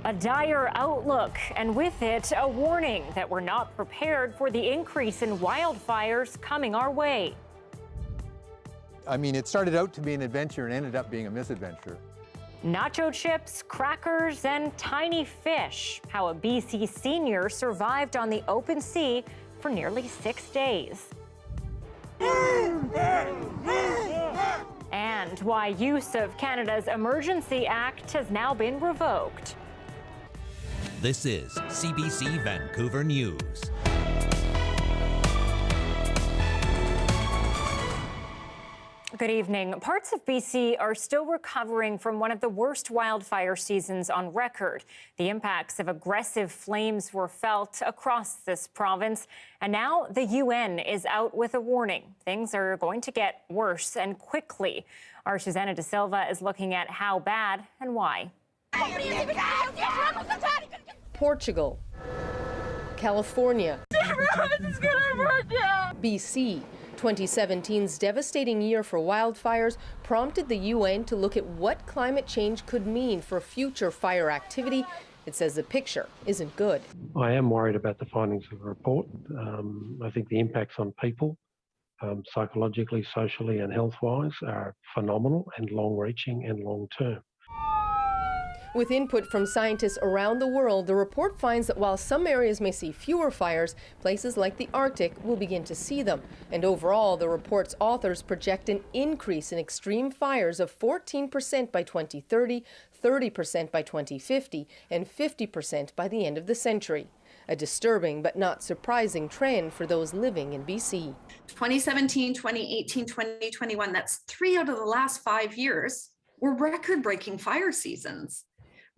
A dire outlook, and with it, a warning that we're not prepared for the increase in wildfires coming our way. I mean, it started out to be an adventure and ended up being a misadventure. Nacho chips, crackers, and tiny fish. How a BC senior survived on the open sea for nearly 6 days. And why use of Canada's Emergency Act has now been revoked. This is CBC Vancouver News. Good evening. Parts of BC are still recovering from one of the worst wildfire seasons on record. The impacts of aggressive flames were felt across this province, and now the UN is out with a warning. Things are going to get worse and quickly. Our Susanna De Silva is looking at how bad and why. Portugal, California, BC. 2017's devastating year for wildfires prompted the UN to look at what climate change could mean for future fire activity. It says the picture isn't good. I am worried about the findings of the report. I think the impacts on people, psychologically, socially and health-wise, are phenomenal and long-reaching and long-term. With input from scientists around the world, the report finds that while some areas may see fewer fires, places like the Arctic will begin to see them. And overall, the report's authors project an increase in extreme fires of 14% by 2030, 30% by 2050, and 50% by the end of the century. A disturbing but not surprising trend for those living in BC. 2017, 2018, 2021, that's 3 out of the last 5 years, were record-breaking fire seasons.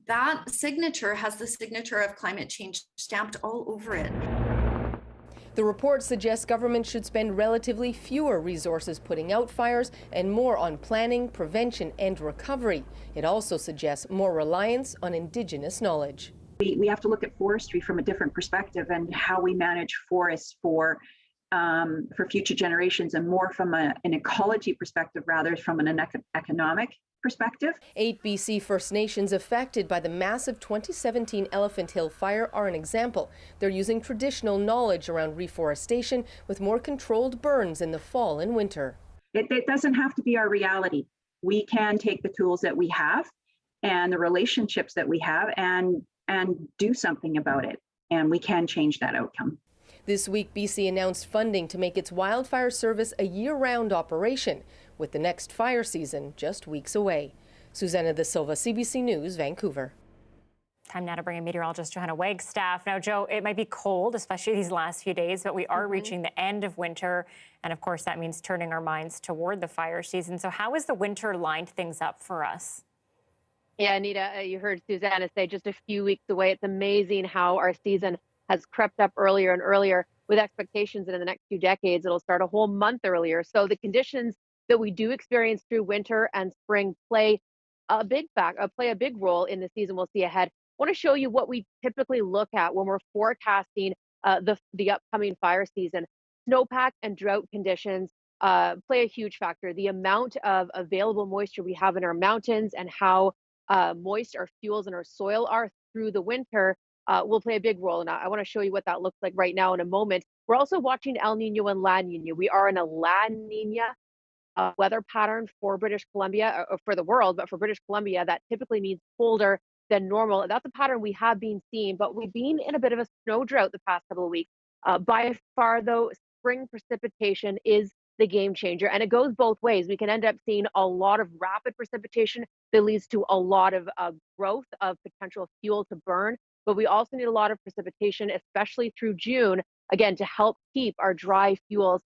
That signature has the signature of climate change stamped all over it. The report suggests government should spend relatively fewer resources putting out fires and more on planning, prevention and recovery. It also suggests more reliance on Indigenous knowledge. We have to look at forestry from a different perspective and how we manage forests for future generations, and more from an ecology perspective rather from an economic perspective. 8 BC First Nations affected by the massive 2017 Elephant Hill fire are an example. They're using traditional knowledge around reforestation with more controlled burns in the fall and winter. It doesn't have to be our reality. We can take the tools that we have and the relationships that we have and do something about it, and we can change that outcome. This week, BC announced funding to make its wildfire service a year-round operation, with the next fire season just weeks away. Susanna De Silva, CBC News, Vancouver. Time now to bring in meteorologist Johanna Wagstaff. Now, Joe, it might be cold, especially these last few days, but we are reaching the end of winter. And of course, that means turning our minds toward the fire season. So how has the winter lined things up for us? Yeah, Anita, you heard Susanna say just a few weeks away. It's amazing how our season has crept up earlier and earlier, with expectations that in the next few decades, it'll start a whole month earlier. So the conditions that we do experience through winter and spring play a big role in the season we'll see ahead. I want to show you what we typically look at when we're forecasting the upcoming fire season. Snowpack and drought conditions play a huge factor. The amount of available moisture we have in our mountains and how moist our fuels and our soil are through the winter will play a big role. And I want to show you what that looks like right now in a moment. We're also watching El Nino and La Nina. We are in a La Nina weather pattern for British Columbia, or for the world, but for British Columbia, that typically means colder than normal. That's a pattern we have been seeing, but we've been in a bit of a snow drought the past couple of weeks. By far, though, spring precipitation is the game changer, and it goes both ways. We can end up seeing a lot of rapid precipitation that leads to a lot of growth of potential fuel to burn, but we also need a lot of precipitation, especially through June, again, to help keep our dry fuels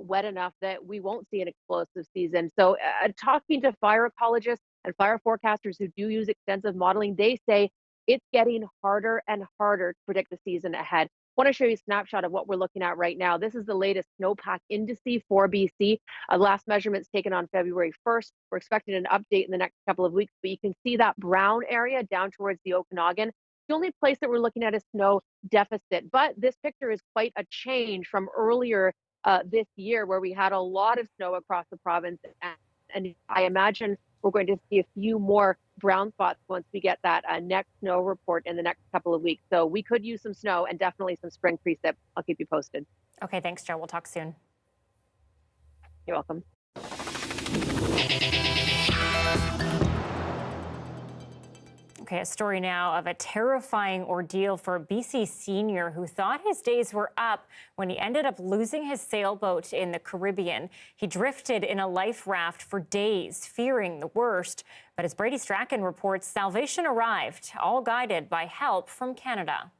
wet enough that we won't see an explosive season. So talking to fire ecologists and fire forecasters who do use extensive modeling, they say it's getting harder and harder to predict the season ahead. I want to show you a snapshot of what we're looking at right now. This is the latest snowpack indice for BC. Last measurements taken on February 1st. We're expecting an update in the next couple of weeks, but you can see that brown area down towards the Okanagan. The only place that we're looking at is snow deficit, but this picture is quite a change from earlier this year, where we had a lot of snow across the province, and I imagine we're going to see a few more brown spots once we get that next snow report in the next couple of weeks. So we could use some snow and definitely some spring precip. I'll keep you posted. Okay, thanks, Joe. We'll talk soon. You're welcome. Okay, a story now of a terrifying ordeal for a BC senior who thought his days were up when he ended up losing his sailboat in the Caribbean. He drifted in a life raft for days, fearing the worst. But as Brady Strachan reports, salvation arrived, all guided by help from Canada.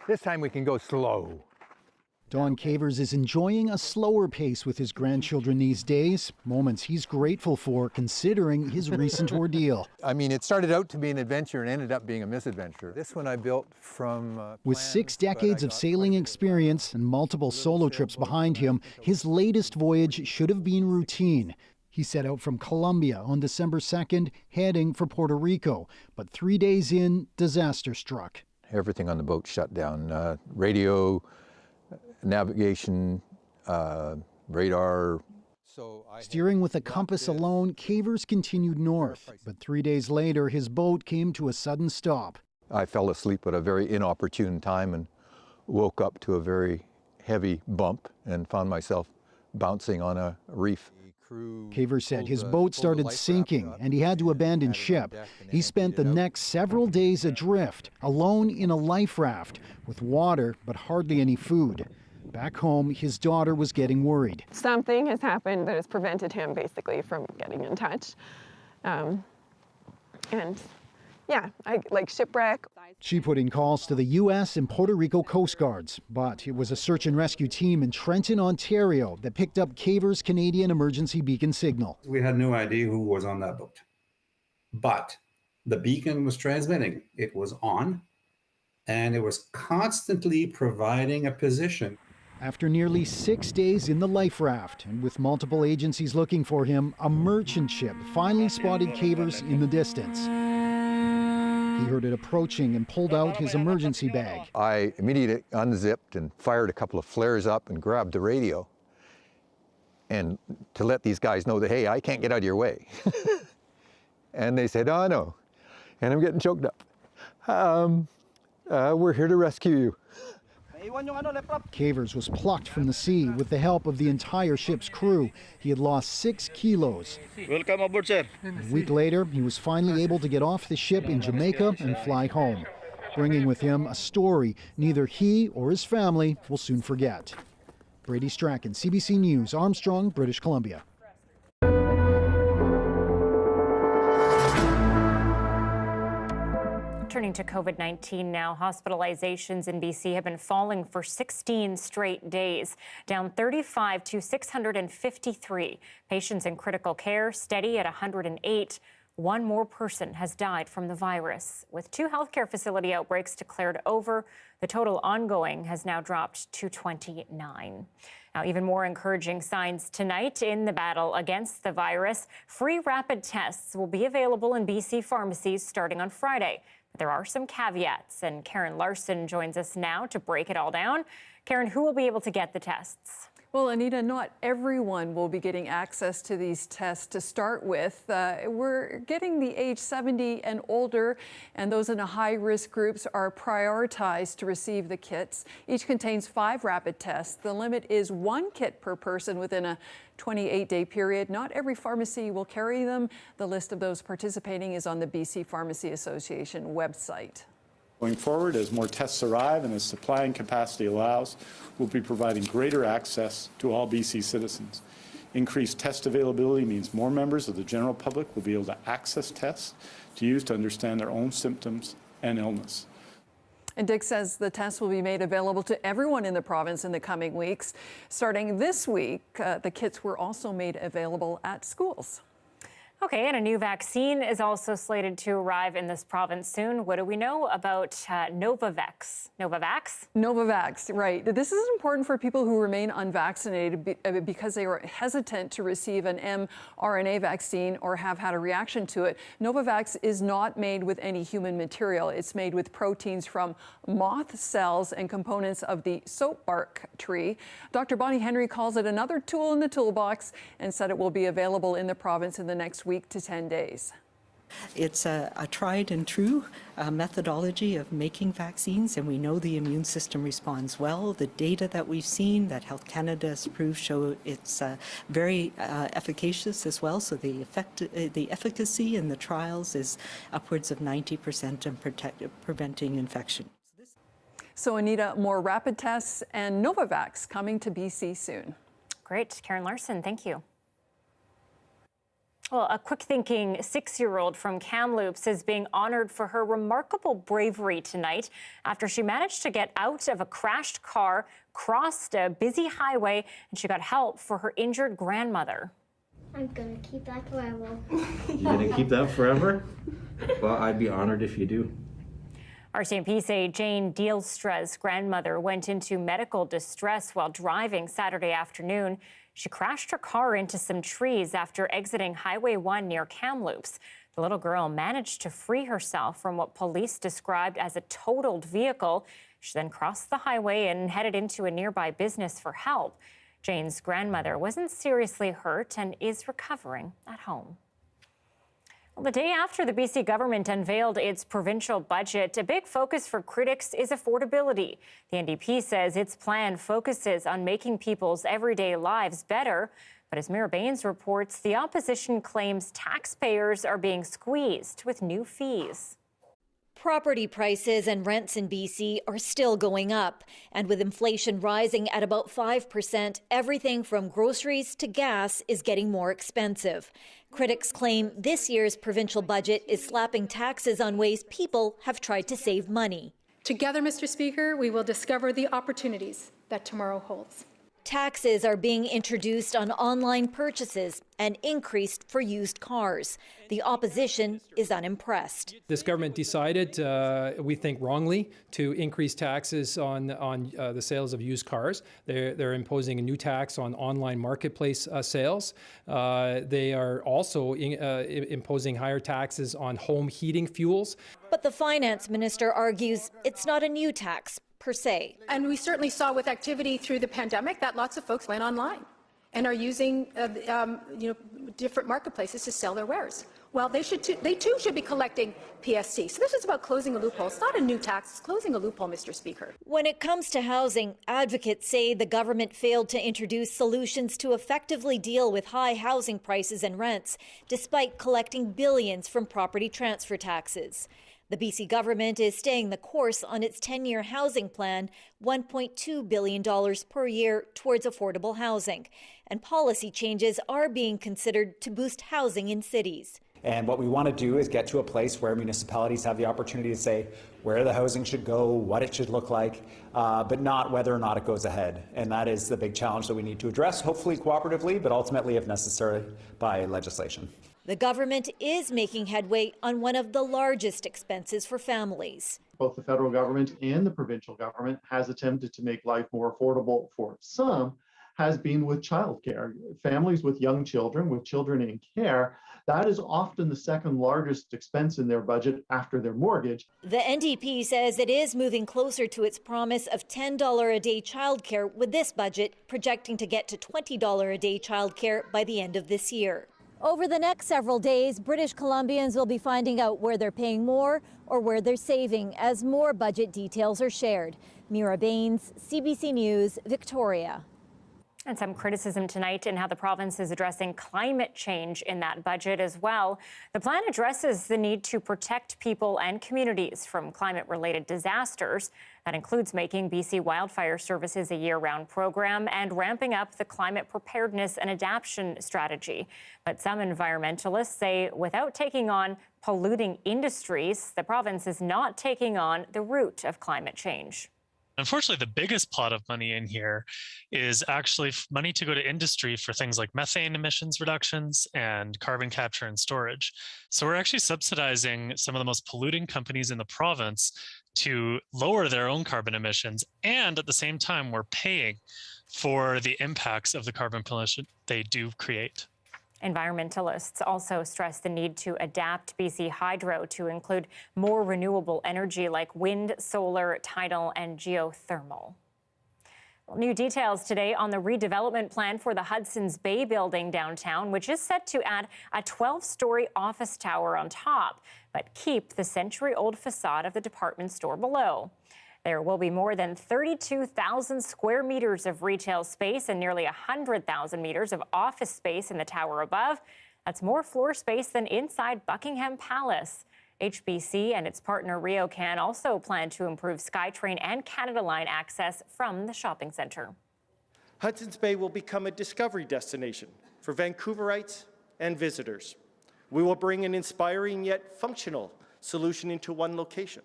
This time we can go slow. Don Cavers is enjoying a slower pace with his grandchildren these days, moments he's grateful for considering his recent ordeal. I mean, it started out to be an adventure and ended up being a misadventure. This one I built from With 6 decades of sailing experience and multiple solo trips behind him, his latest voyage should have been routine. He set out from Colombia on December 2nd, heading for Puerto Rico. But 3 days in, disaster struck. Everything on the boat shut down. Radio, navigation, radar. Steering with a compass alone, Cavers continued north. But 3 days later, his boat came to a sudden stop. I fell asleep at a very inopportune time and woke up to a very heavy bump and found myself bouncing on a reef. Cavers said his boat started sinking and he had to abandon ship. He spent the next several days adrift, alone in a life raft, with water but hardly any food. Back home, his daughter was getting worried. Something has happened that has prevented him basically from getting in touch. Like shipwreck. She put in calls to the U.S. and Puerto Rico Coast Guards, but it was a search and rescue team in Trenton, Ontario that picked up Cavers' Canadian emergency beacon signal. We had no idea who was on that boat, but the beacon was transmitting. It was on, and it was constantly providing a position. After nearly 6 days in the life raft, and with multiple agencies looking for him, a merchant ship finally spotted Cavers in the distance. He heard it approaching and pulled out his emergency bag. I immediately unzipped and fired a couple of flares up and grabbed the radio. And to let these guys know that, hey, I can't get out of your way. And they said, oh, no. And I'm getting choked up. We're here to rescue you. Cavers was plucked from the sea with the help of the entire ship's crew. He had lost 6 kilos. Welcome aboard, sir. A week later, he was finally able to get off the ship in Jamaica and fly home, bringing with him a story neither he or his family will soon forget. Brady Strachan, CBC News, Armstrong, British Columbia. Turning to COVID-19 now, hospitalizations in BC have been falling for 16 straight days, down 35 to 653. Patients in critical care steady at 108. One more person has died from the virus. With 2 healthcare facility outbreaks declared over, the total ongoing has now dropped to 29. Now, even more encouraging signs tonight in the battle against the virus. Free rapid tests will be available in BC pharmacies starting on Friday. But there are some caveats, and Karen Larson joins us now to break it all down. Karen, who will be able to get the tests? Well, Anita, not everyone will be getting access to these tests to start with. We're getting the age 70 and older, and those in a high-risk groups are prioritized to receive the kits. Each contains 5 rapid tests. The limit is 1 kit per person within a 28-day period. Not every pharmacy will carry them. The list of those participating is on the BC Pharmacy Association website. Going forward, as more tests arrive and as supply and capacity allows, we'll be providing greater access to all BC citizens. Increased test availability means more members of the general public will be able to access tests to use to understand their own symptoms and illness. And Dick says the tests will be made available to everyone in the province in the coming weeks. Starting this week, the kits were also made available at schools. Okay, and a new vaccine is also slated to arrive in this province soon. What do we know about Novavax? Novavax, right. This is important for people who remain unvaccinated because they are hesitant to receive an mRNA vaccine or have had a reaction to it. Novavax is not made with any human material. It's made with proteins from moth cells and components of the soapbark tree. Dr. Bonnie Henry calls it another tool in the toolbox and said it will be available in the province in the next week to 10 days. It's a tried and true methodology of making vaccines, and we know the immune system responds well. The data that we've seen that Health Canada has proved show it's very efficacious as well. So the efficacy in the trials is upwards of 90% in preventing infection. So Anita, more rapid tests and Novavax coming to BC soon. Great. Karen Larson, thank you. Well, a quick-thinking 6-year-old from Kamloops is being honored for her remarkable bravery tonight after she managed to get out of a crashed car, crossed a busy highway, and she got help for her injured grandmother. I'm gonna keep that forever. You're gonna keep that forever? Well, I'd be honored if you do. RCMP say Jane Dealstra's grandmother went into medical distress while driving Saturday afternoon. She crashed her car into some trees after exiting Highway 1 near Kamloops. The little girl managed to free herself from what police described as a totaled vehicle. She then crossed the highway and headed into a nearby business for help. Jane's grandmother wasn't seriously hurt and is recovering at home. Well, the day after the BC government unveiled its provincial budget, a big focus for critics is affordability. The NDP says its plan focuses on making people's everyday lives better. But as Mira Baines reports, the opposition claims taxpayers are being squeezed with new fees. Property prices and rents in BC are still going up. And with inflation rising at about 5%, everything from groceries to gas is getting more expensive. Critics claim this year's provincial budget is slapping taxes on ways people have tried to save money. Together, Mr. Speaker, we will discover the opportunities that tomorrow holds. Taxes are being introduced on online purchases and increased for used cars. The opposition is unimpressed. This government decided, we think wrongly, to increase taxes on the sales of used cars. They're imposing a new tax on online marketplace sales. They are also imposing higher taxes on home heating fuels. But the finance minister argues it's not a new tax per se. And we certainly saw with activity through the pandemic that lots of folks went online and are using different marketplaces to sell their wares. Well, they too should be collecting PST. So this is about closing a loophole. It's not a new tax, it's closing a loophole, Mr. Speaker. When it comes to housing, advocates say the government failed to introduce solutions to effectively deal with high housing prices and rents, despite collecting billions from property transfer taxes. The BC government is staying the course on its 10-year housing plan, $1.2 billion per year towards affordable housing. And policy changes are being considered to boost housing in cities. And what we want to do is get to a place where municipalities have the opportunity to say where the housing should go, what it should look like, but not whether or not it goes ahead. And that is the big challenge that we need to address, hopefully cooperatively, but ultimately, if necessary, by legislation. The government is making headway on one of the largest expenses for families. Both the federal government and the provincial government has attempted to make life more affordable for some, has been with childcare. Families with young children, with children in care, that is often the second largest expense in their budget after their mortgage. The NDP says it is moving closer to its promise of $10 a day childcare, with this budget projecting to get to $20 a day childcare by the end of this year. Over the next several days, British Columbians will be finding out where they're paying more or where they're saving as more budget details are shared. Mira Baines, CBC News, Victoria. And some criticism tonight in how the province is addressing climate change in that budget as well. The plan addresses the need to protect people and communities from climate-related disasters. That includes making BC Wildfire Services a year-round program and ramping up the climate preparedness and adaptation strategy. But some environmentalists say without taking on polluting industries, the province is not taking on the root of climate change. Unfortunately, the biggest pot of money in here is actually money to go to industry for things like methane emissions reductions and carbon capture and storage. So we're actually subsidizing some of the most polluting companies in the province to lower their own carbon emissions. And at the same time, we're paying for the impacts of the carbon pollution they do create. Environmentalists also stress the need to adapt BC Hydro to include more renewable energy like wind, solar, tidal, and geothermal. New details today on the redevelopment plan for the Hudson's Bay building downtown, which is set to add a 12-story office tower on top, but keep the century-old facade of the department store below. There will be more than 32,000 square meters of retail space and nearly 100,000 meters of office space in the tower above. That's more floor space than inside Buckingham Palace. HBC and its partner RioCan also plan to improve SkyTrain and Canada Line access from the shopping centre. Hudson's Bay will become a discovery destination for Vancouverites and visitors. We will bring an inspiring yet functional solution into one location,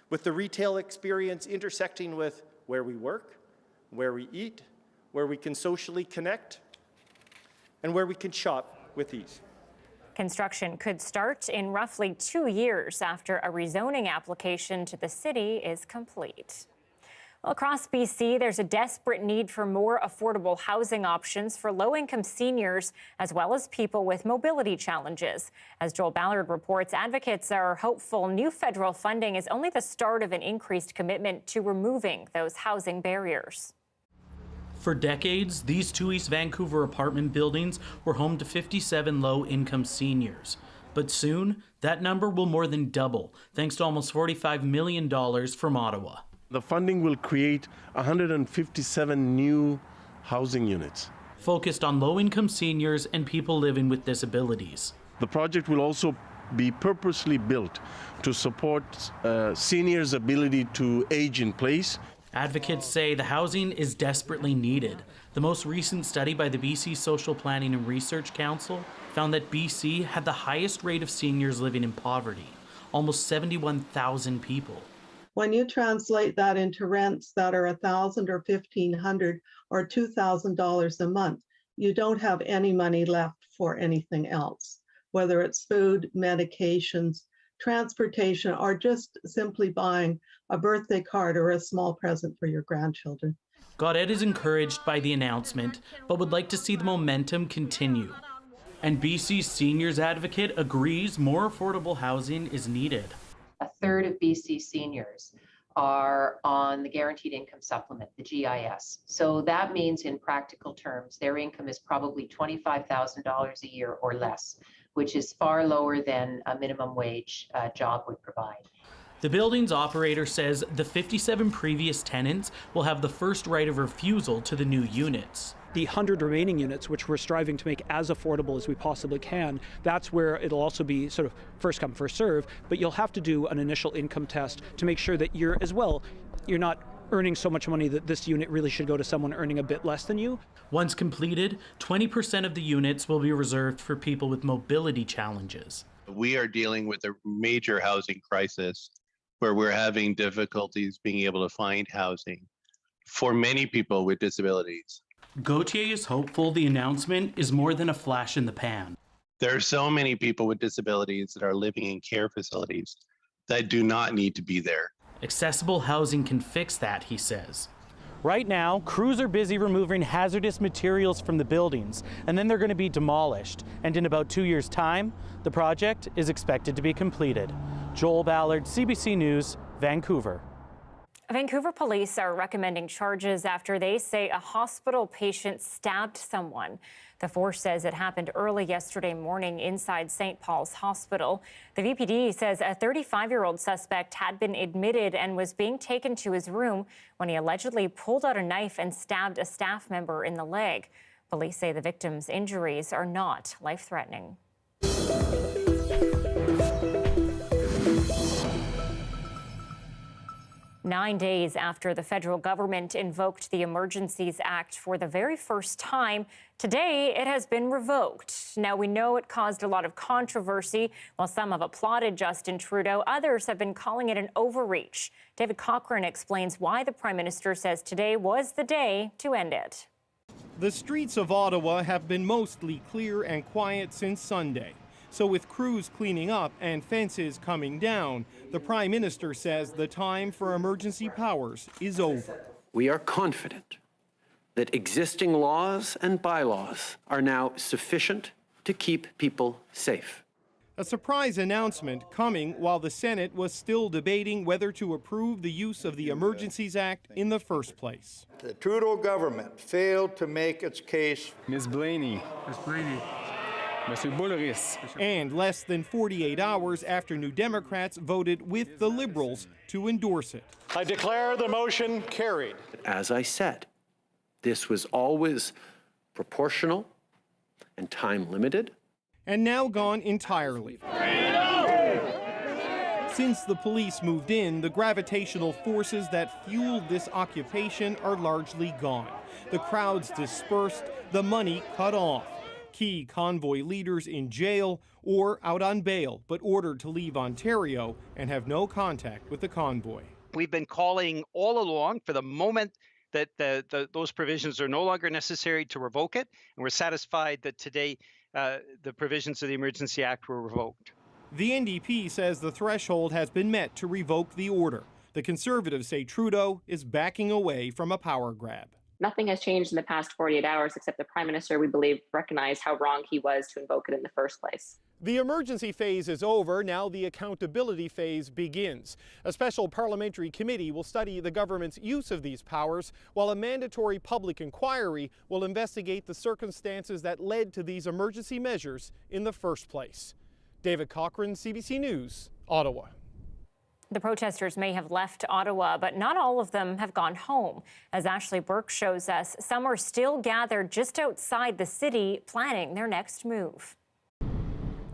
with the retail experience intersecting with where we work, where we eat, where we can socially connect, and where we can shop with ease. Construction could start in roughly 2 years after a rezoning application to the city is complete. Well, across BC, there's a desperate need for more affordable housing options for low-income seniors, as well as people with mobility challenges. As Joel Ballard reports, advocates are hopeful new federal funding is only the start of an increased commitment to removing those housing barriers. For decades, these two East Vancouver apartment buildings were home to 57 low-income seniors. But soon, that number will more than double, thanks to almost $45 million from Ottawa. The funding will create 157 new housing units, focused on low-income seniors and people living with disabilities. The project will also be purposely built to support seniors' ability to age in place. Advocates say the housing is desperately needed. The most recent study by the BC Social Planning and Research Council found that BC had the highest rate of seniors living in poverty, almost 71,000 people. When you translate that into rents that are $1,000 or $1,500 or $2,000 a month, you don't have any money left for anything else, whether it's food, medications, transportation, or just simply buying a birthday card or a small present for your grandchildren. Godet is encouraged by the announcement, but would like to see the momentum continue. And BC's seniors advocate agrees more affordable housing is needed. A third of BC seniors are on the Guaranteed Income Supplement, the GIS. So that means in practical terms, their income is probably $25,000 a year or less, which is far lower than a minimum wage job would provide. The building's operator says the 57 previous tenants will have the first right of refusal to the new units. The 100 remaining units, which we're striving to make as affordable as we possibly can, that's where it'll also be sort of first come, first serve, but you'll have to do an initial income test to make sure that you're not earning so much money that this unit really should go to someone earning a bit less than you. Once completed, 20% of the units will be reserved for people with mobility challenges. We are dealing with a major housing crisis where we're having difficulties being able to find housing for many people with disabilities. Gauthier is hopeful the announcement is more than a flash in the pan. There are so many people with disabilities that are living in care facilities that do not need to be there. Accessible housing can fix that, he says. Right now, crews are busy removing hazardous materials from the buildings, and then they're going to be demolished. And in about 2 years' time, the project is expected to be completed. Joel Ballard, CBC News, Vancouver. Vancouver police are recommending charges after they say a hospital patient stabbed someone. The force says it happened early yesterday morning inside St. Paul's Hospital. The VPD says a 35-year-old suspect had been admitted and was being taken to his room when he allegedly pulled out a knife and stabbed a staff member in the leg. Police say the victim's injuries are not life-threatening. 9 days after the federal government invoked the Emergencies Act for the very first time, today it has been revoked. Now, we know it caused a lot of controversy. While some have applauded Justin Trudeau, others have been calling it an overreach. David Cochrane explains why the Prime Minister says today was the day to end it. The streets of Ottawa have been mostly clear and quiet since Sunday. So with crews cleaning up and fences coming down, the Prime Minister says the time for emergency powers is over. We are confident that existing laws and bylaws are now sufficient to keep people safe. A surprise announcement coming while the Senate was still debating whether to approve the use of the Emergencies Act in the first place. The Trudeau government failed to make its case. Ms. Blaney. Ms. Blaney. Mr. Bulleris. And less than 48 hours after New Democrats voted with the Liberals to endorse it. I declare the motion carried. As I said, this was always proportional and time limited. And now gone entirely. Since the police moved in, the gravitational forces that fueled this occupation are largely gone. The crowds dispersed, the money cut off. Key convoy leaders in jail or out on bail, but ordered to leave Ontario and have no contact with the convoy. We've been calling all along for the moment that those provisions are no longer necessary to revoke it, and we're satisfied that today the provisions of the Emergency Act were revoked. The NDP says the threshold has been met to revoke the order. The Conservatives say Trudeau is backing away from a power grab. Nothing has changed in the past 48 hours except the Prime Minister, we believe, recognized how wrong he was to invoke it in the first place. The emergency phase is over. Now the accountability phase begins. A special parliamentary committee will study the government's use of these powers, while a mandatory public inquiry will investigate the circumstances that led to these emergency measures in the first place. David Cochran, CBC News, Ottawa. The protesters may have left Ottawa, but not all of them have gone home. As Ashley Burke shows us, some are still gathered just outside the city, planning their next move.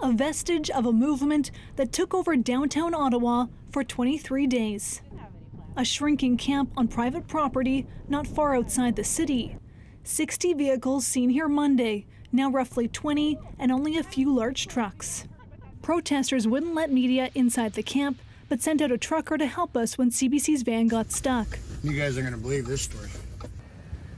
A vestige of a movement that took over downtown Ottawa for 23 days. A shrinking camp on private property not far outside the city. 60 vehicles seen here Monday, now roughly 20, and only a few large trucks. Protesters wouldn't let media inside the camp, but sent out a trucker to help us when CBC's van got stuck. You guys are going to believe this story.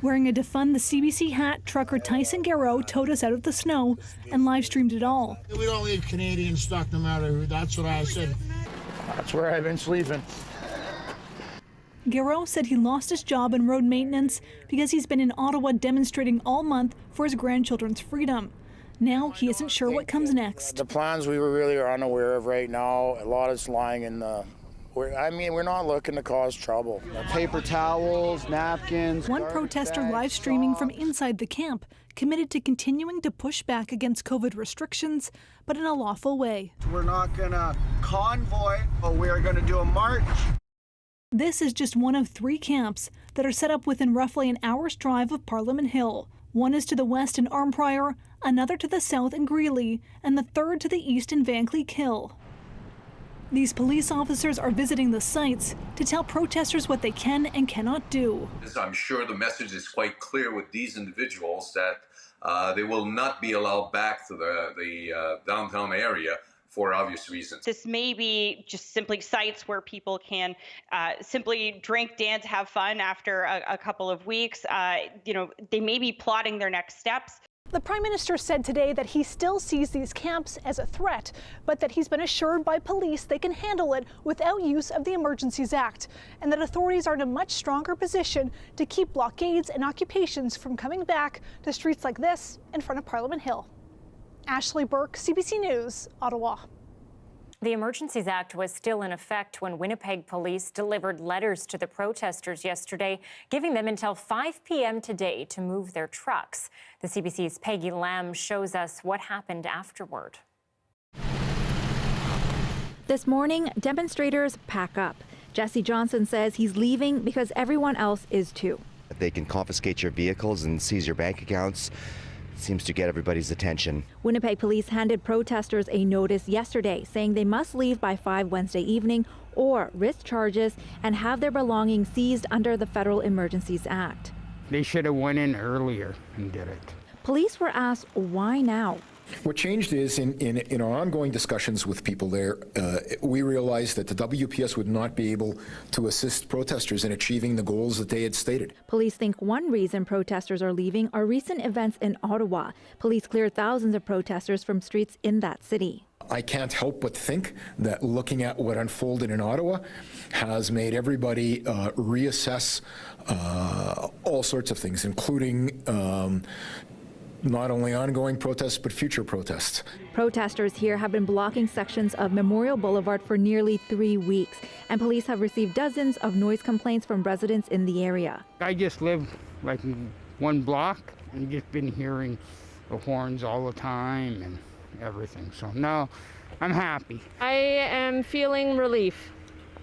Wearing a Defund the CBC hat, trucker Tyson Garreau towed us out of the snow and live streamed it all. We don't leave Canadians stuck no matter who. That's what I said. That's where I've been sleeping. Garreau said he lost his job in road maintenance because he's been in Ottawa demonstrating all month for his grandchildren's freedom. Now he isn't sure what comes next. The plans we really are unaware of right now. A lot is lying in the... we're not looking to cause trouble. Paper towels, napkins. One protester live streaming from inside the camp, committed to continuing to push back against COVID restrictions, but in a lawful way. We're not going to convoy, but we're going to do a march. This is just one of 3 camps that are set up within roughly an hour's drive of Parliament Hill. One is to the west in Arnprior, another to the south in Greeley, and the third to the east in Vancouver Hill. These police officers are visiting the sites to tell protesters what they can and cannot do. I'm sure the message is quite clear with these individuals that they will not be allowed back to the downtown area for obvious reasons. This may be just simply sites where people can simply drink, dance, have fun after a couple of weeks. They may be plotting their next steps. The Prime Minister said today that he still sees these camps as a threat, but that he's been assured by police they can handle it without use of the Emergencies Act, and that authorities are in a much stronger position to keep blockades and occupations from coming back to streets like this in front of Parliament Hill. Ashley Burke, CBC News, Ottawa. The Emergencies Act was still in effect when Winnipeg police delivered letters to the protesters yesterday, giving them until 5 p.m. today to move their trucks. The CBC's Peggy Lamb shows us what happened afterward. This morning, demonstrators pack up. Jesse Johnson says he's leaving because everyone else is too. They can confiscate your vehicles and seize your bank accounts. Seems to get everybody's attention. Winnipeg police handed protesters a notice yesterday saying they must leave by 5 Wednesday evening or risk charges and have their belongings seized under the Federal Emergencies Act. They should have went in earlier and did it. Police were asked why now. What changed is in our ongoing discussions with people there, we realized that the WPS would not be able to assist protesters in achieving the goals that they had stated. Police think one reason protesters are leaving are recent events in Ottawa. Police cleared thousands of protesters from streets in that city. I can't help but think that looking at what unfolded in Ottawa has made everybody reassess all sorts of things, including not only ongoing protests, but future protests. Protesters here have been blocking sections of Memorial Boulevard for nearly 3 weeks, and police have received dozens of noise complaints from residents in the area. I just live like in one block and just been hearing the horns all the time and everything. So now I'm happy. I am feeling relief,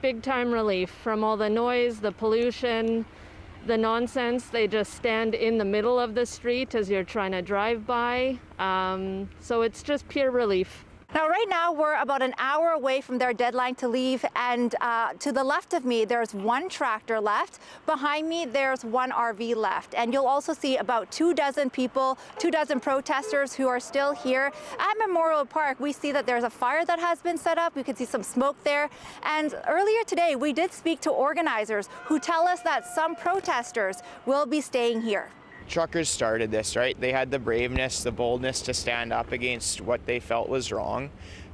big time relief from all the noise, the pollution, the nonsense. They just stand in the middle of the street as you're trying to drive by. So it's just pure relief. Now, right now, we're about an hour away from their deadline to leave, and to the left of me, there's one tractor left. Behind me, there's one RV left. And you'll also see about 24 people, 24 protesters who are still here. At Memorial Park, we see that there's a fire that has been set up. You can see some smoke there. And earlier today, we did speak to organizers who tell us that some protesters will be staying here. Truckers started this, right? They had the braveness, the boldness to stand up against what they felt was wrong.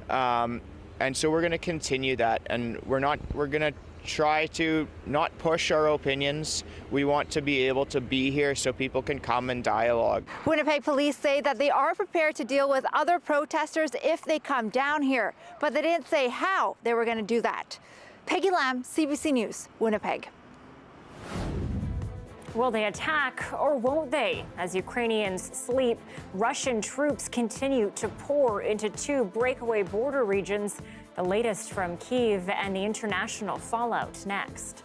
And so we're going to continue that, and we're going to try to not push our opinions. We want to be able to be here so people can come and dialogue. Winnipeg police say that they are prepared to deal with other protesters if they come down here, but they didn't say how they were going to do that. Peggy Lamb, CBC News, Winnipeg. Will they attack or won't they? As Ukrainians sleep, Russian troops continue to pour into 2 breakaway border regions. The latest from Kyiv and the international fallout next.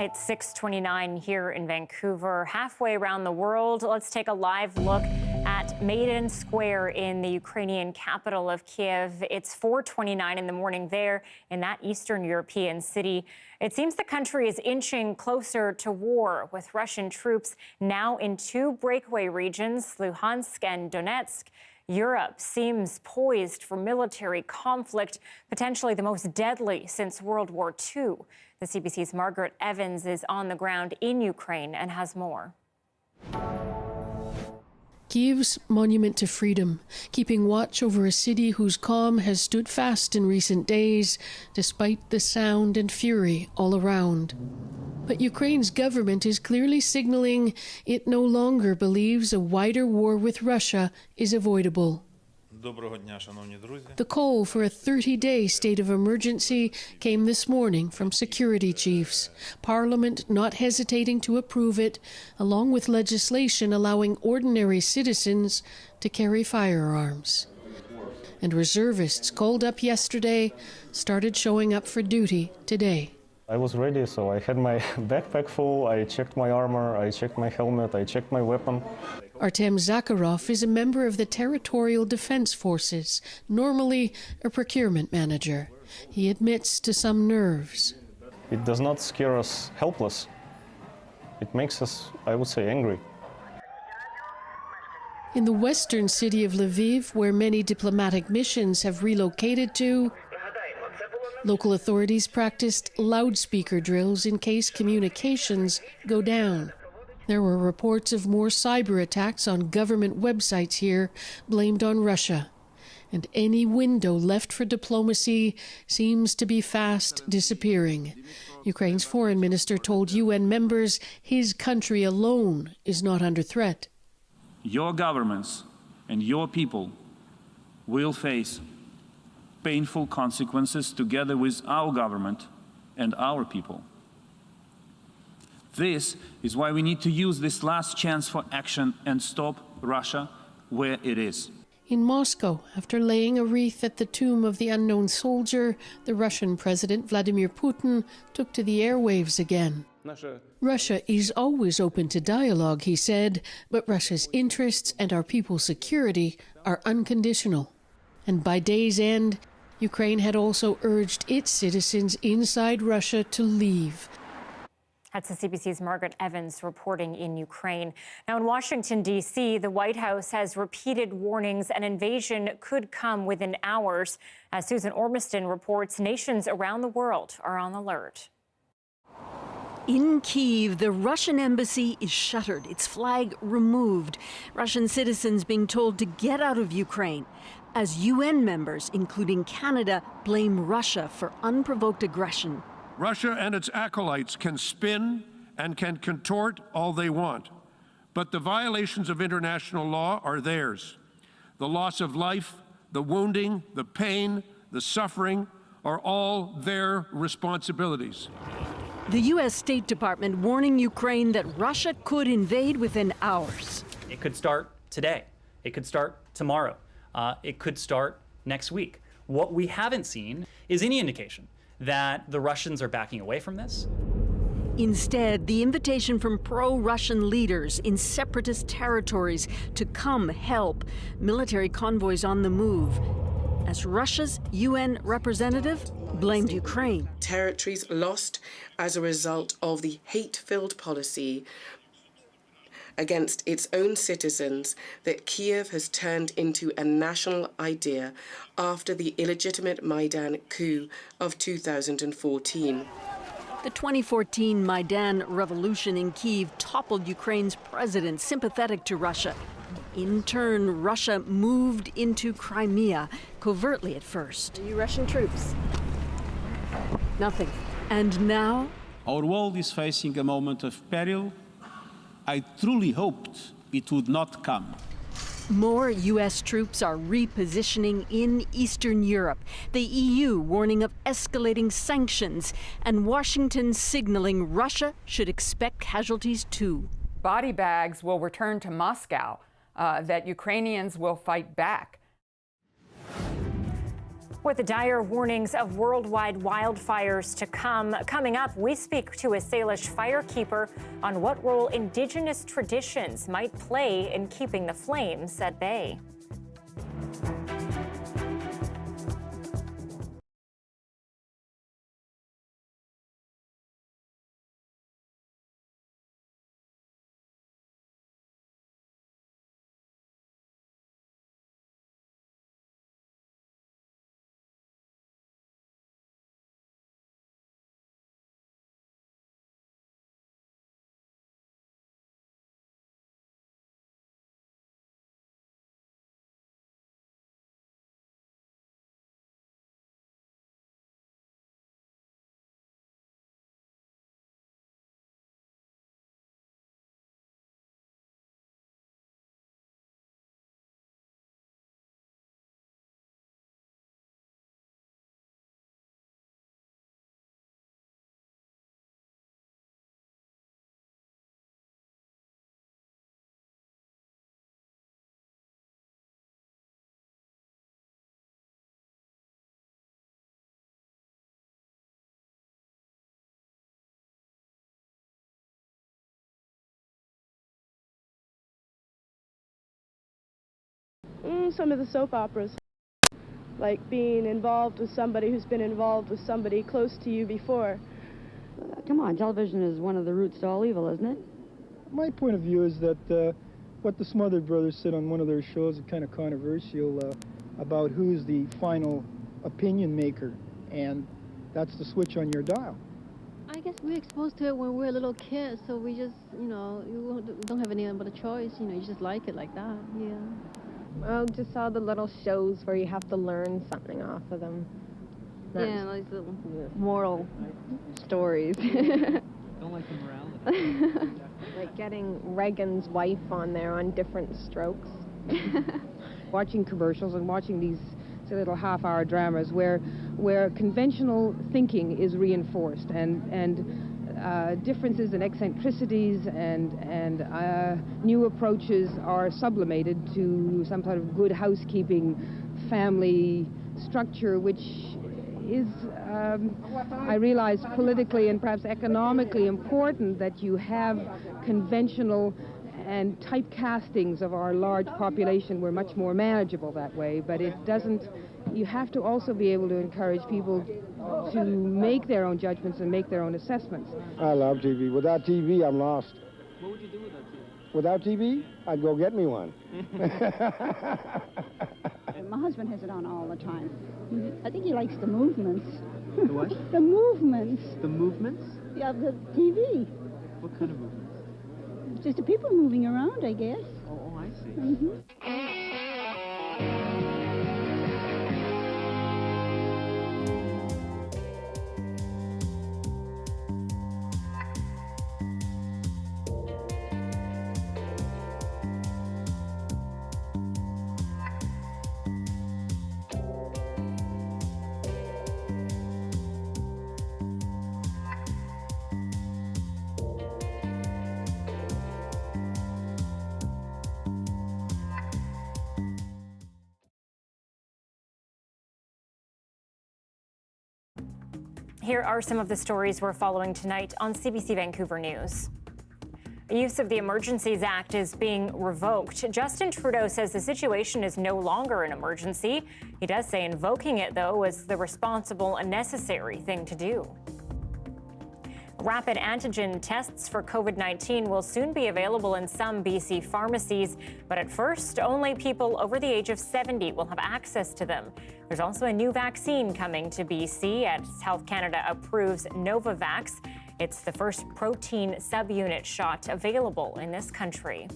It's 6:29 here in Vancouver. Halfway around the world, let's take a live look at Maidan Square in the Ukrainian capital of Kiev. It's 4:29 in the morning there in that Eastern European city. It seems the country is inching closer to war, with Russian troops now in two breakaway regions, Luhansk and Donetsk. Europe seems poised for military conflict, potentially the most deadly since World War II. The CBC's Margaret Evans is on the ground in Ukraine and has more. Kiev's monument to freedom, keeping watch over a city whose calm has stood fast in recent days, despite the sound and fury all around. But Ukraine's government is clearly signaling it no longer believes a wider war with Russia is avoidable. The call for a 30-day state of emergency came this morning from security chiefs, Parliament not hesitating to approve it, along with legislation allowing ordinary citizens to carry firearms. And reservists called up yesterday started showing up for duty today. I was ready, so I had my backpack full, I checked my armor, I checked my helmet, I checked my weapon. Artem Zakharov is a member of the Territorial Defense Forces, normally a procurement manager. He admits to some nerves. It does not scare us helpless. It makes us, I would say, angry. In the western city of Lviv, where many diplomatic missions have relocated to, local authorities practiced loudspeaker drills in case communications go down. There were reports of more cyber attacks on government websites here, blamed on Russia. And any window left for diplomacy seems to be fast disappearing. Ukraine's foreign minister told UN members his country alone is not under threat. Your governments and your people will face painful consequences together with our government and our people. This is why we need to use this last chance for action and stop Russia where it is. In Moscow, after laying a wreath at the tomb of the unknown soldier, the Russian President Vladimir Putin took to the airwaves again. Russia is always open to dialogue, he said, but Russia's interests and our people's security are unconditional. And by day's end, Ukraine had also urged its citizens inside Russia to leave. That's the CBC's Margaret Evans reporting in Ukraine. Now in Washington, D.C., the White House has repeated warnings an invasion could come within hours. As Susan Ormiston reports, nations around the world are on alert. In Kyiv, the Russian embassy is shuttered, its flag removed. Russian citizens being told to get out of Ukraine, as UN members, including Canada, blame Russia for unprovoked aggression. Russia and its acolytes can spin and can contort all they want, but the violations of international law are theirs. The loss of life, the wounding, the pain, the suffering are all their responsibilities. The U.S. State Department warning Ukraine that Russia could invade within hours. It could start today. It could start tomorrow. It could start next week. What we haven't seen is any indication that the Russians are backing away from this. Instead, the invitation from pro-Russian leaders in separatist territories to come help. Military convoys on the move. As Russia's UN representative blamed Ukraine. Territories lost as a result of the hate-filled policy against its own citizens that Kyiv has turned into a national idea after the illegitimate Maidan coup of 2014. The 2014 Maidan revolution in Kyiv toppled Ukraine's president, sympathetic to Russia. In turn, Russia moved into Crimea, covertly at first. Are you Russian troops? Nothing. And now? Our world is facing a moment of peril. I truly hoped it would not come. More U.S. troops are repositioning in Eastern Europe. The EU warning of escalating sanctions, and Washington signaling Russia should expect casualties too. Body bags will return to Moscow, that Ukrainians will fight back. With the dire warnings of worldwide wildfires to come, coming up, we speak to a Salish firekeeper on what role Indigenous traditions might play in keeping the flames at bay. Some of the soap operas, like being involved with somebody who's been involved with somebody close to you before. Come on, television is one of the roots to all evil, isn't it? My point of view is that what the Smothered Brothers said on one of their shows is kind of controversial about who's the final opinion maker, and that's the switch on your dial. I guess we're exposed to it when we're little kids, so we just, you don't have any other choice, you just like it like that, yeah. Well, just all the little shows where you have to learn something off of them. Yeah, those little moral stories. Don't like the morality. Like getting Reagan's wife on there on different strokes. Watching commercials and watching these little half-hour dramas where conventional thinking is reinforced and differences and eccentricities and new approaches are sublimated to some sort of good housekeeping family structure, which is, I realize, politically and perhaps economically important that you have conventional and typecastings of our large population. We're much more manageable that way, but it doesn't, you have to also be able to encourage people to make their own judgments and make their own assessments. I love TV. Without TV, I'm lost. What would you do without TV? Without TV, I'd go get me one. My husband has it on all the time. I think he likes the movements. The what? The movements. The movements? Yeah, the TV. What kind of movements? Just the people moving around, I guess. Oh, I see. Mm-hmm. Here are some of the stories we're following tonight on CBC Vancouver News. Use of the Emergencies Act is being revoked. Justin Trudeau says the situation is no longer an emergency. He does say invoking it, though, was the responsible and necessary thing to do. Rapid antigen tests for COVID-19 will soon be available in some BC pharmacies, but at first, only people over the age of 70 will have access to them. There's also a new vaccine coming to BC as Health Canada approves Novavax. It's the first protein subunit shot available in this country.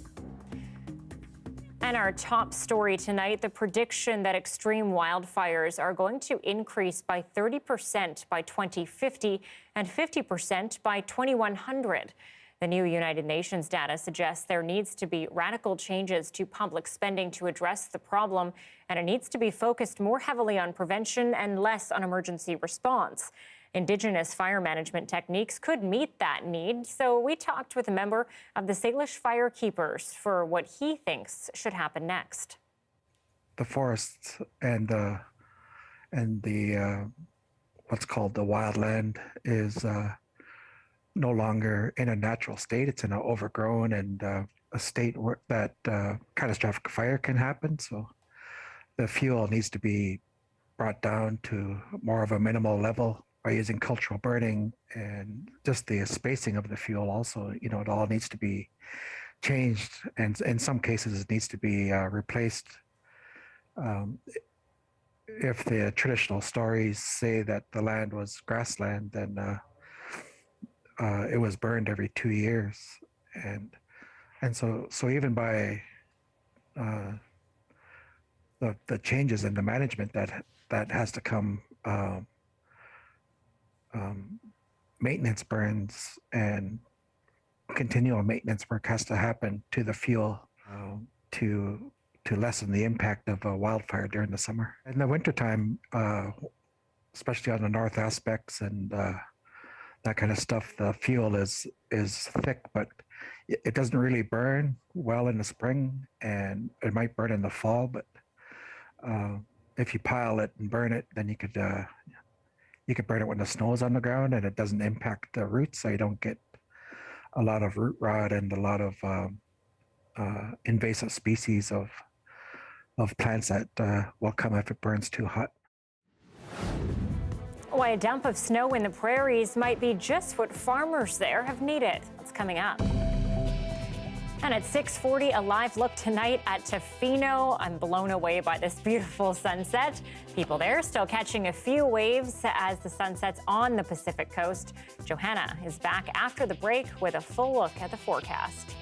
And our top story tonight, the prediction that extreme wildfires are going to increase by 30% by 2050 and 50% by 2100. The new United Nations data suggests there needs to be radical changes to public spending to address the problem, and it needs to be focused more heavily on prevention and less on emergency response. Indigenous fire management techniques could meet that need, so we talked with a member of the Salish Firekeepers for what he thinks should happen next. The forests and and the what's called the wildland is no longer in a natural state. It's in an overgrown and a state where that catastrophic fire can happen. So the fuel needs to be brought down to more of a minimal level by using cultural burning, and just the spacing of the fuel also, you know, it all needs to be changed, and in some cases it needs to be replaced. If the traditional stories say that the land was grassland, then it was burned every 2 years, and so even by the changes in the management that has to come, maintenance burns and continual maintenance work has to happen to the fuel to lessen the impact of a wildfire during the summer. In the wintertime, especially on the north aspects and that kind of stuff, the fuel is thick, but it doesn't really burn well in the spring, and it might burn in the fall, but if you pile it and burn it, then you could burn it when the snow is on the ground, and it doesn't impact the roots, so you don't get a lot of root rot and a lot of invasive species of plants that will come if it burns too hot. Why a dump of snow in the prairies might be just what farmers there have needed. That's coming up. And at 6:40, a live look tonight at Tofino. I'm blown away by this beautiful sunset. People there still catching a few waves as the sun sets on the Pacific coast. Johanna is back after the break with a full look at the forecast.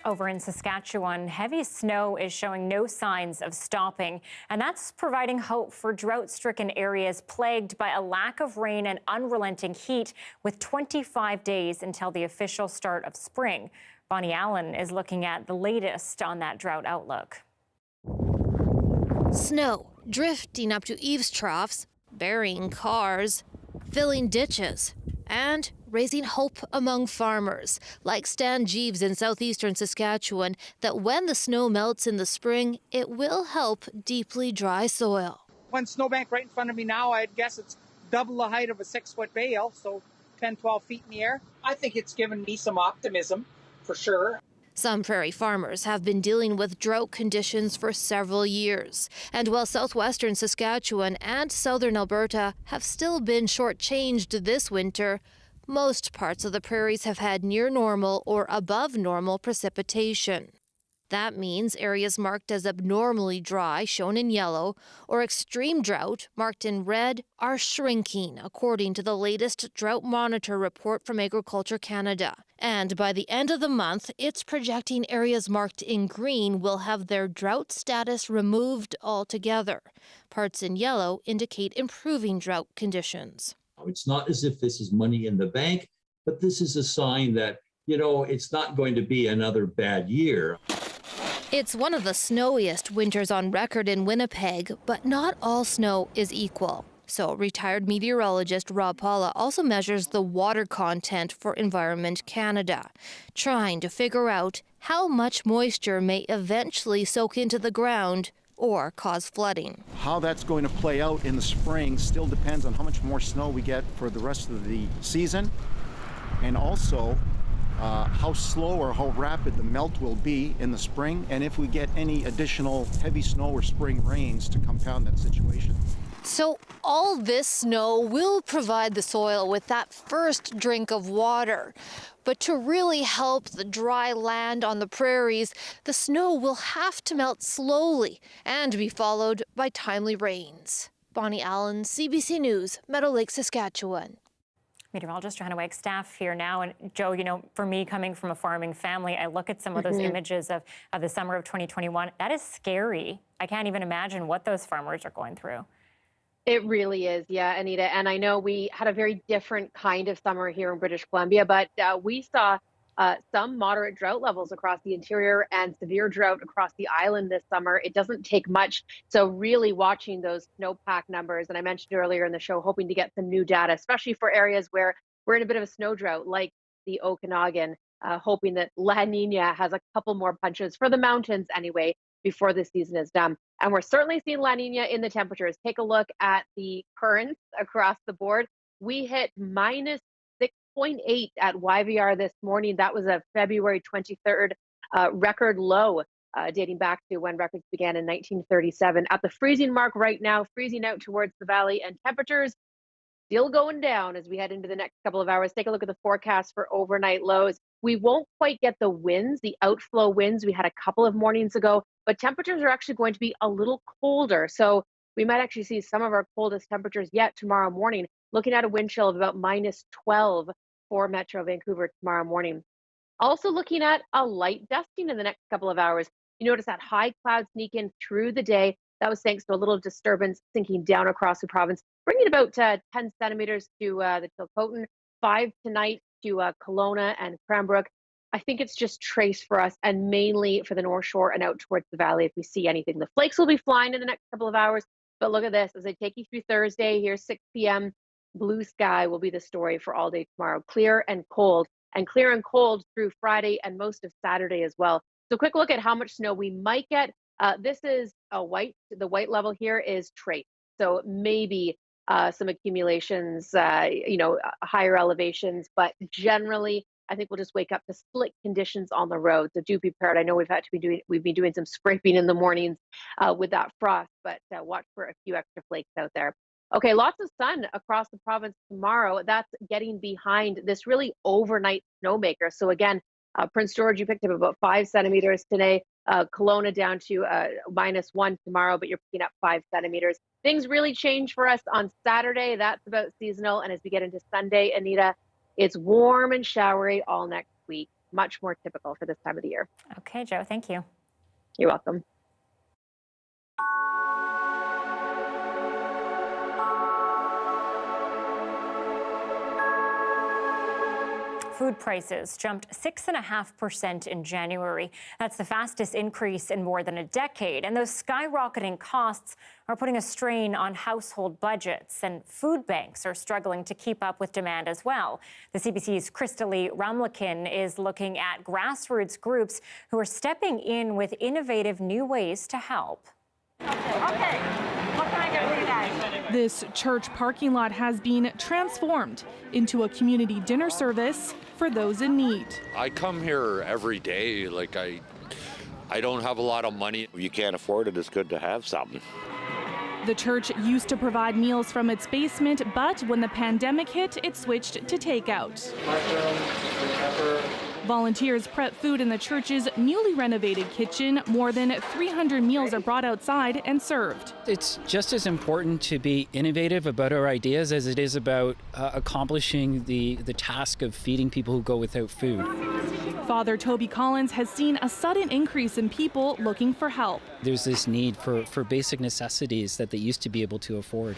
Over in Saskatchewan, heavy snow is showing no signs of stopping, and that's providing hope for drought-stricken areas plagued by a lack of rain and unrelenting heat, with 25 days until the official start of spring. Bonnie Allen is looking at the latest on that drought outlook. Snow drifting up to eaves troughs, burying cars, filling ditches, and raising hope among farmers, like Stan Jeeves in southeastern Saskatchewan, that when the snow melts in the spring, it will help deeply dry soil. One snowbank right in front of me now, I'd guess it's double the height of a 6-foot bale, so 10, 12 feet in the air. I think it's given me some optimism, for sure. Some prairie farmers have been dealing with drought conditions for several years. And while southwestern Saskatchewan and southern Alberta have still been shortchanged this winter, most parts of the prairies have had near normal or above normal precipitation. That means areas marked as abnormally dry, shown in yellow, or extreme drought, marked in red, are shrinking, according to the latest Drought Monitor report from Agriculture Canada. And by the end of the month, it's projecting areas marked in green will have their drought status removed altogether. Parts in yellow indicate improving drought conditions. It's not as if this is money in the bank, but this is a sign that, it's not going to be another bad year. It's one of the snowiest winters on record in Winnipeg, but not all snow is equal. So retired meteorologist Rob Paula also measures the water content for Environment Canada, trying to figure out how much moisture may eventually soak into the ground or cause flooding. How that's going to play out in the spring still depends on how much more snow we get for the rest of the season, and also how slow or how rapid the melt will be in the spring, and if we get any additional heavy snow or spring rains to compound that situation. So all this snow will provide the soil with that first drink of water. But to really help the dry land on the prairies, the snow will have to melt slowly and be followed by timely rains. Bonnie Allen, CBC News, Meadow Lake, Saskatchewan. Meteorologist Johanna Wagstaff here now. And Joe, for me coming from a farming family, I look at some of those images of the summer of 2021. That is scary. I can't even imagine what those farmers are going through. It really is, yeah, Anita. And I know we had a very different kind of summer here in British Columbia, but we saw some moderate drought levels across the interior and severe drought across the island this summer. It doesn't take much. So really watching those snowpack numbers, and I mentioned earlier in the show, hoping to get some new data, especially for areas where we're in a bit of a snow drought, like the Okanagan, hoping that La Nina has a couple more punches for the mountains anyway before the season is done. And we're certainly seeing La Nina in the temperatures. Take a look at the currents across the board. We hit minus 6.8 at YVR this morning. That was a February 23rd record low, dating back to when records began in 1937. At the freezing mark right now, freezing out towards the valley, and temperatures still going down as we head into the next couple of hours. Take a look at the forecast for overnight lows. We won't quite get the winds, the outflow winds we had a couple of mornings ago, but temperatures are actually going to be a little colder. So we might actually see some of our coldest temperatures yet tomorrow morning, looking at a wind chill of about minus 12 for Metro Vancouver tomorrow morning. Also looking at a light dusting in the next couple of hours. You notice that high cloud sneak in through the day. That was thanks to a little disturbance sinking down across the province, bringing about 10 centimeters to the Chilcotin, 5 tonight to Kelowna and Cranbrook. I think it's just trace for us, and mainly for the North Shore and out towards the valley if we see anything. The flakes will be flying in the next couple of hours, but look at this. As I take you through Thursday, here 6 p.m., blue sky will be the story for all day tomorrow. Clear and cold through Friday and most of Saturday as well. So quick look at how much snow we might get. This is the white level here is trace. So maybe some accumulations, higher elevations, but generally, I think we'll just wake up to slick conditions on the road. So do be prepared. I know we've been doing some scraping in the mornings with that frost, but watch for a few extra flakes out there. Okay, lots of sun across the province tomorrow. That's getting behind this really overnight snowmaker. So again, Prince George, you picked up about 5 centimeters today. Kelowna down to -1 tomorrow, but you're picking up 5 centimeters. Things really change for us on Saturday. That's about seasonal. And as we get into Sunday, Anita, it's warm and showery all next week. Much more typical for this time of the year. Okay, Joe, thank you. You're welcome. Food prices jumped 6.5% in January. That's the fastest increase in more than a decade. And those skyrocketing costs are putting a strain on household budgets. And food banks are struggling to keep up with demand as well. The CBC's Kristali Ramlakin is looking at grassroots groups who are stepping in with innovative new ways to help. Okay. What can I get for you guys? This church parking lot has been transformed into a community dinner service for those in need. I come here every day. Like I don't have a lot of money. If you can't afford it, it's good to have something. The church used to provide meals from its basement, but when the pandemic hit, it switched to takeout. Volunteers prep food in the church's newly renovated kitchen. More than 300 meals are brought outside and served. It's just as important to be innovative about our ideas as it is about accomplishing the task of feeding people who go without food. Father Toby Collins has seen a sudden increase in people looking for help. There's this need for basic necessities that they used to be able to afford.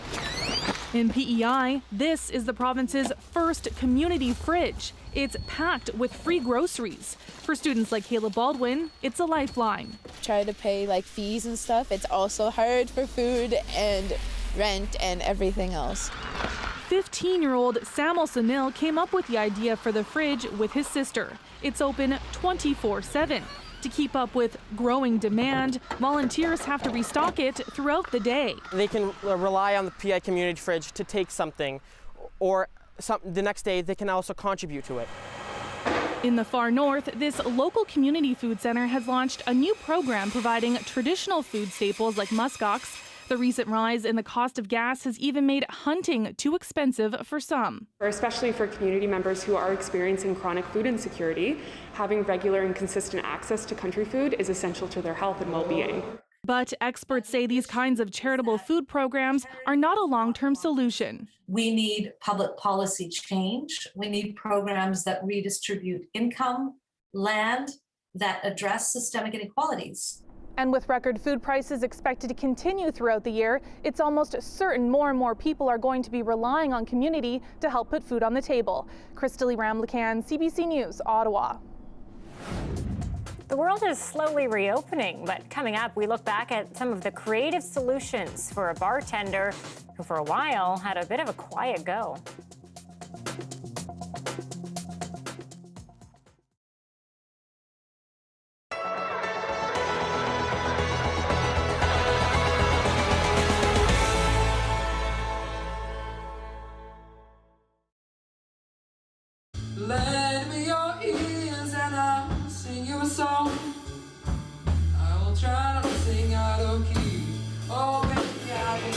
In PEI, this is the province's first community fridge. It's packed with free groceries. For students like Kayla Baldwin, it's a lifeline. Try to pay like fees and stuff. It's also hard for food and rent and everything else. 15-year-old Samuel Sunil came up with the idea for the fridge with his sister. It's open 24/7. To keep up with growing demand, volunteers have to restock it throughout the day. They can rely on the PI community fridge to take something, or the next day they can also contribute to it. In the far north, this local community food center has launched a new program providing traditional food staples like muskox. The recent rise in the cost of gas has even made hunting too expensive for some. Especially for community members who are experiencing chronic food insecurity, having regular and consistent access to country food is essential to their health and well-being. But experts say these kinds of charitable food programs are not a long-term solution. We need public policy change. We need programs that redistribute income, land, that address systemic inequalities. And with record food prices expected to continue throughout the year, it's almost certain more and more people are going to be relying on community to help put food on the table. Kristali Ramlakan, CBC News, Ottawa. The world is slowly reopening, but coming up, we look back at some of the creative solutions for a bartender who for a while had a bit of a quiet go. Lend me your ears and I'll sing you a song. I will try not to sing out of key. Oh, baby, I will.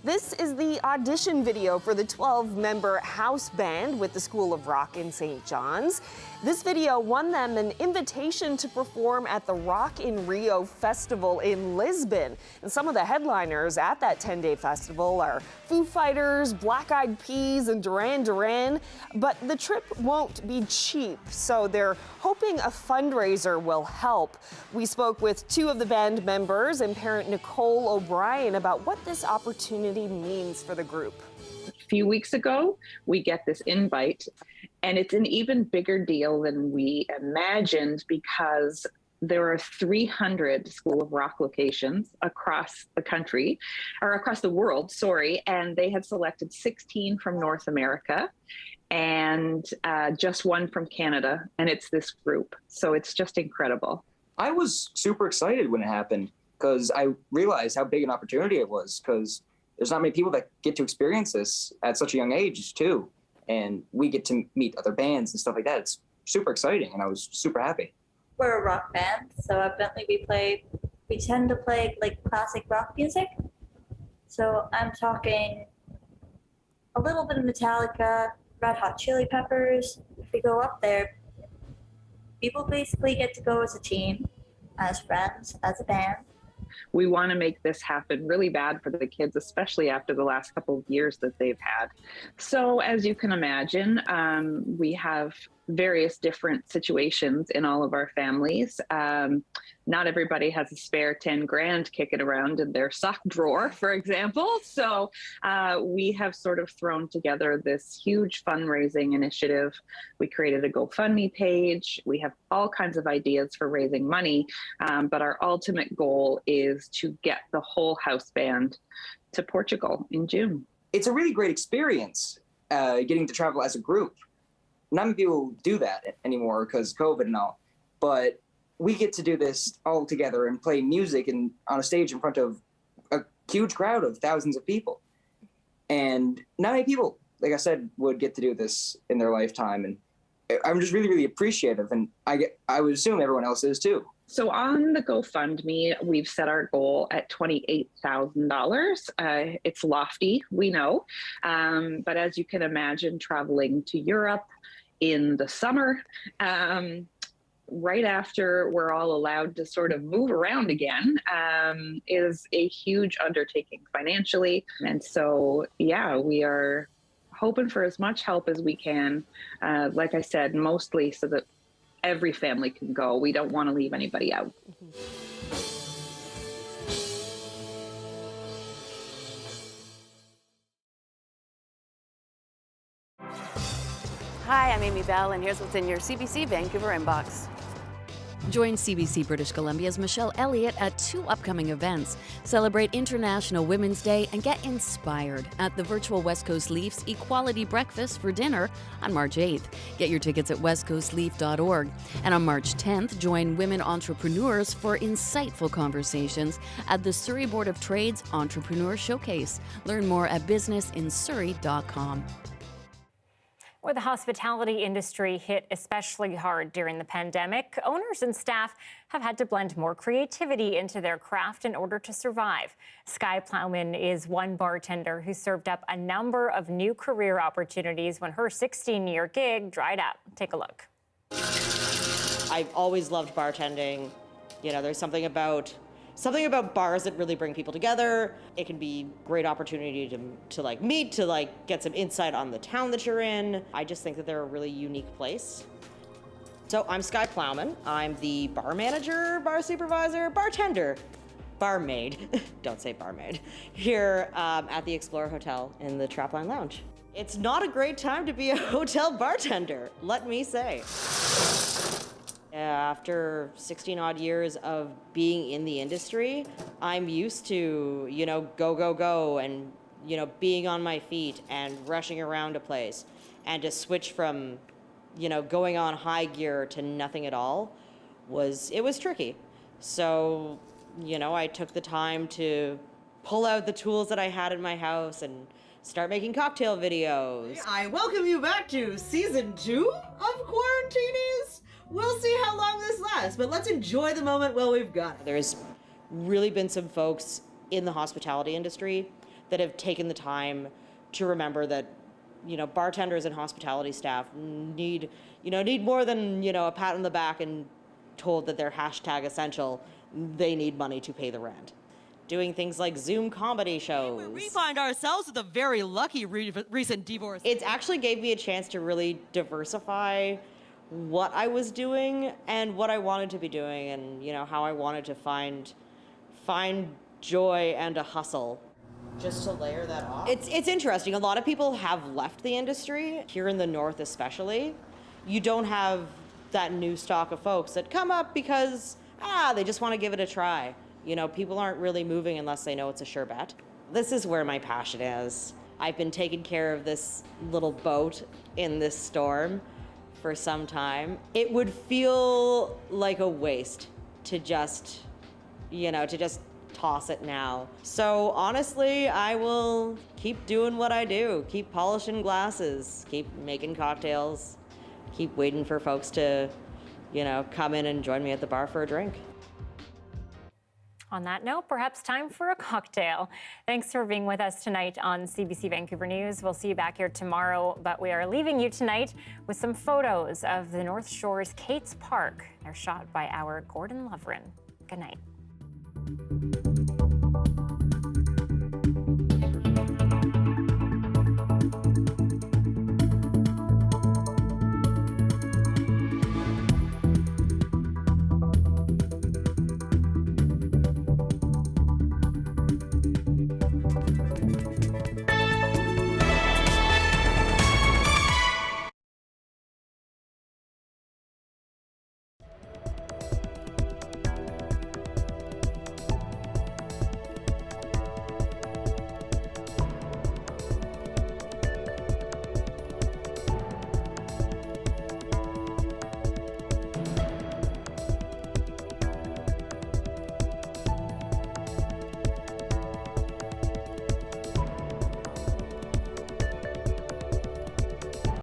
This is the audition video for the 12-member house band with the School of Rock in St. John's. This video won them an invitation to perform at the Rock in Rio Festival in Lisbon. And some of the headliners at that 10-day festival are Foo Fighters, Black Eyed Peas, and Duran Duran. But the trip won't be cheap, so they're hoping a fundraiser will help. We spoke with two of the band members and parent Nicole O'Brien about what this opportunity means for the group. A few weeks ago, we get this invite, and it's an even bigger deal than we imagined because there are 300 School of Rock locations across the country, or across the world, sorry, and they had selected 16 from North America and just one from Canada, and it's this group. So it's just incredible. I was super excited when it happened because I realized how big an opportunity it was, because there's not many people that get to experience this at such a young age too. And we get to meet other bands and stuff like that. It's super exciting, and I was super happy. We're a rock band, so evidently we play we tend to play like classic rock music. So I'm talking a little bit of Metallica, Red Hot Chili Peppers. If we go up there, people basically get to go as a team, as friends, as a band. We want to make this happen really bad for the kids, especially after the last couple of years that they've had. So as you can imagine, we have various different situations in all of our families. Not everybody has a spare 10 grand kicking around in their sock drawer, for example. So we have sort of thrown together this huge fundraising initiative. We created a GoFundMe page. We have all kinds of ideas for raising money, but our ultimate goal is to get the whole house band to Portugal in June. It's a really great experience getting to travel as a group. Not many people do that anymore because COVID and all, but we get to do this all together and play music and on a stage in front of a huge crowd of thousands of people. And not many people, like I said, would get to do this in their lifetime. And I'm just really, really appreciative. And I would assume everyone else is too. So on the GoFundMe, we've set our goal at $28,000. It's lofty, we know. But as you can imagine, traveling to Europe in the summer, right after we're all allowed to sort of move around again, is a huge undertaking financially. And so, yeah, we are hoping for as much help as we can. Like I said, mostly so that every family can go. We don't want to leave anybody out. Hi, I'm Amy Bell, and here's what's in your CBC Vancouver inbox. Join CBC British Columbia's Michelle Elliott at 2 upcoming events. Celebrate International Women's Day and get inspired at the virtual West Coast Leafs Equality Breakfast for dinner on March 8th. Get your tickets at westcoastleaf.org. And on March 10th, join women entrepreneurs for insightful conversations at the Surrey Board of Trade's Entrepreneur Showcase. Learn more at businessinsurrey.com. Where the hospitality industry hit especially hard during the pandemic, owners and staff have had to blend more creativity into their craft in order to survive. Sky Plowman is one bartender who served up a number of new career opportunities when her 16-year gig dried up. Take a look. I've always loved bartending. You know, there's something about bars that really bring people together. It can be a great opportunity to like meet, to like get some insight on the town that you're in. I just think that they're a really unique place. So I'm Sky Plowman. I'm the bar manager, bar supervisor, bartender, barmaid, don't say barmaid, here at the Explorer Hotel in the Trapline Lounge. It's not a great time to be a hotel bartender, let me say. After 16 odd years of being in the industry, I'm used to, go, and, being on my feet and rushing around a place. And to switch from, going on high gear to nothing at all was tricky. So, I took the time to pull out the tools that I had in my house and start making cocktail videos. I welcome you back to season 2 of Quarantinis. We'll see how long this lasts, but let's enjoy the moment while we've got it. There's really been some folks in the hospitality industry that have taken the time to remember that, bartenders and hospitality staff need more than, a pat on the back and told that they're hashtag essential. They need money to pay the rent. Doing things like Zoom comedy shows. We find ourselves with a very lucky recent divorce. It actually gave me a chance to really diversify what I was doing and what I wanted to be doing, and how I wanted to find joy and a hustle. Just to layer that off. It's interesting. A lot of people have left the industry here in the north, especially. You don't have that new stock of folks that come up because they just want to give it a try. People aren't really moving unless they know it's a sure bet. This is where my passion is. I've been taking care of this little boat in this storm for some time. It would feel like a waste to just toss it now. So honestly, I will keep doing what I do, keep polishing glasses, keep making cocktails, keep waiting for folks to, come in and join me at the bar for a drink. On that note, perhaps time for a cocktail. Thanks for being with us tonight on CBC Vancouver News. We'll see you back here tomorrow, but we are leaving you tonight with some photos of the North Shore's Kate's Park. They're shot by our Gordon Lovren. Good night.